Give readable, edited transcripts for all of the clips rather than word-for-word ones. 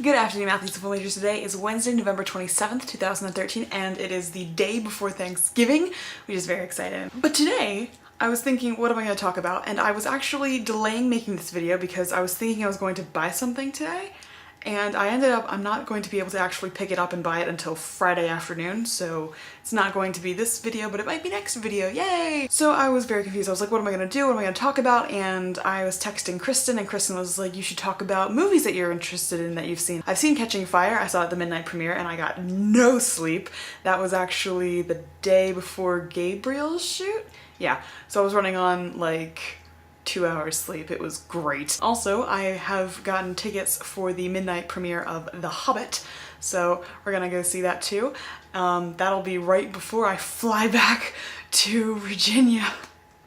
Good afternoon, Mathlete and Majors. Today is Wednesday, November 27th, 2013, and it is the day before Thanksgiving, which is very exciting. But today, I was thinking, what am I going to talk about? And I was actually delaying making this video because I was thinking I was going to buy something today, and I ended up, I'm not going to be able to actually pick it up and buy it until Friday afternoon, so it's not going to be this video, but it might be next video, yay! So I was very confused. I was like, what am I gonna do? What am I gonna talk about? And I was texting Kristen, and Kristen was like, you should talk about movies that you're interested in that you've seen. I've seen Catching Fire. I saw it at the midnight premiere, and I got no sleep. That was actually the day before Gabriel's shoot. Yeah, so I was running on like 2 hours sleep. It was great. Also, I have gotten tickets for the midnight premiere of The Hobbit, so we're gonna go see that too. That'll be right before I fly back to Virginia.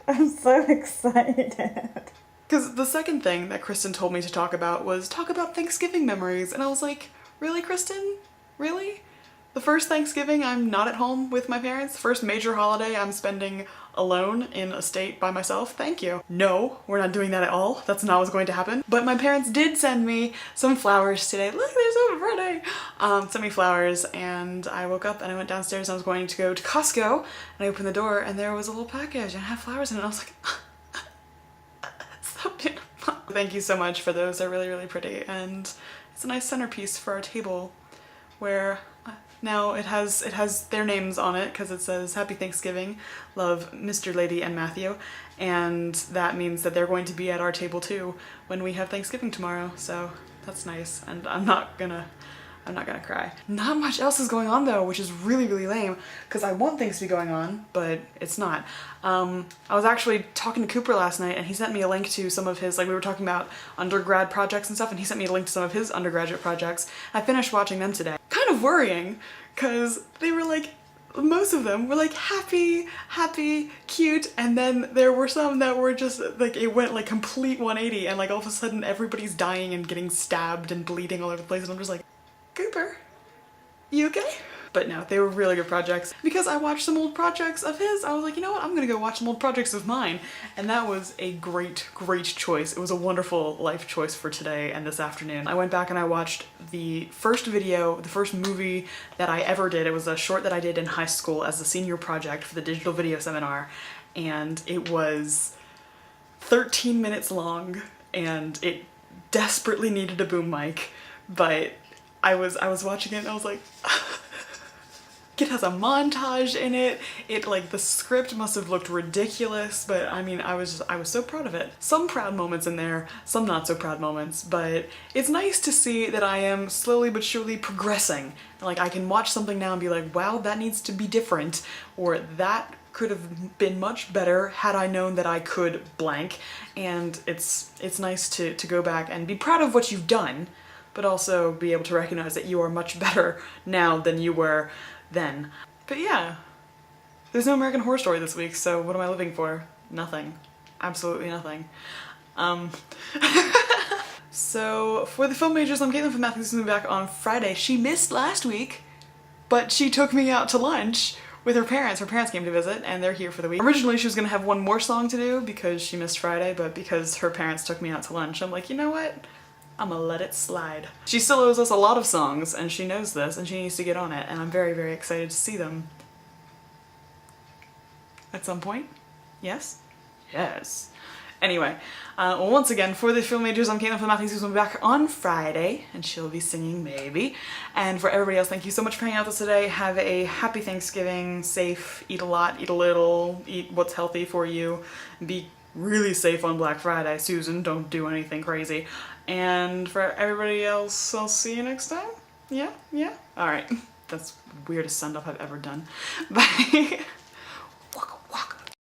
I'm so excited. Because the second thing that Kristen told me to talk about was talk about Thanksgiving memories, and I was like, really, Kristen? Really? The first Thanksgiving I'm not at home with my parents, first major holiday I'm spending alone in a state by myself, thank you. No, we're not doing that at all. That's not what's going to happen. But my parents did send me some flowers today. Look, they're so pretty. Sent me flowers, and I woke up and I went downstairs and I was going to go to Costco, and I opened the door and there was a little package and it had flowers in it, and I was like, so beautiful. Thank you so much for those. They're really, really pretty, and it's a nice centerpiece for our table where now it has their names on it because it says Happy Thanksgiving, love, Mr. Lady and Matthew, and that means that they're going to be at our table too when we have Thanksgiving tomorrow, so that's nice, and I'm not gonna cry. Not much else is going on though, which is really, really lame, because I want things to be going on, but it's not. I was actually talking to Cooper last night, and he sent me a link to some of his, like we were talking about undergrad projects and stuff, and he sent me a link to some of his undergraduate projects. I finished watching them today. Kind of worrying, because they were like, most of them were like happy, cute, and then there were some that were just like, it went like complete 180, and like all of a sudden everybody's dying and getting stabbed and bleeding all over the place, and I'm just like, Cooper, you okay? But no, they were really good projects. Because I watched some old projects of his, I was like, you know what, I'm gonna go watch some old projects of mine. And that was a great, great choice. It was a wonderful life choice for today and this afternoon. I went back and I watched the first video, the first movie that I ever did. It was a short that I did in high school as a senior project for the digital video seminar. And it was 13 minutes long, and it desperately needed a boom mic, but I was watching it and I was like, it has a montage in it. It like, the script must have looked ridiculous, but I mean, I was so proud of it. Some proud moments in there, some not so proud moments, but it's nice to see that I am slowly but surely progressing. Like, I can watch something now and be like, wow, that needs to be different, or that could have been much better had I known that I could blank. And it's nice to go back and be proud of what you've done, but also be able to recognize that you are much better now than you were then. But yeah, there's no American Horror Story this week, so what am I living for? Nothing. Absolutely nothing. So for the film majors, I'm Caitlin from Mathlete, moving back on Friday. She missed last week, but she took me out to lunch with her parents. Her parents came to visit, and they're here for the week. Originally, she was gonna have one more song to do because she missed Friday, but because her parents took me out to lunch, I'm like, you know what? I'm gonna let it slide. She still owes us a lot of songs, and she knows this, and she needs to get on it, and I'm very, very excited to see them. At some point? Yes? Yes. Anyway, well, once again, for the film majors, I'm Caitlin from Mathlete, who's back on Friday, and she'll be singing maybe. And for everybody else, thank you so much for hanging out with us today. Have a happy Thanksgiving, safe, eat a lot, eat a little, eat what's healthy for you, be really safe on Black Friday. Susan, don't do anything crazy. And for everybody else, I'll see you next time. Yeah? Yeah? Alright. That's the weirdest send-off I've ever done. Bye.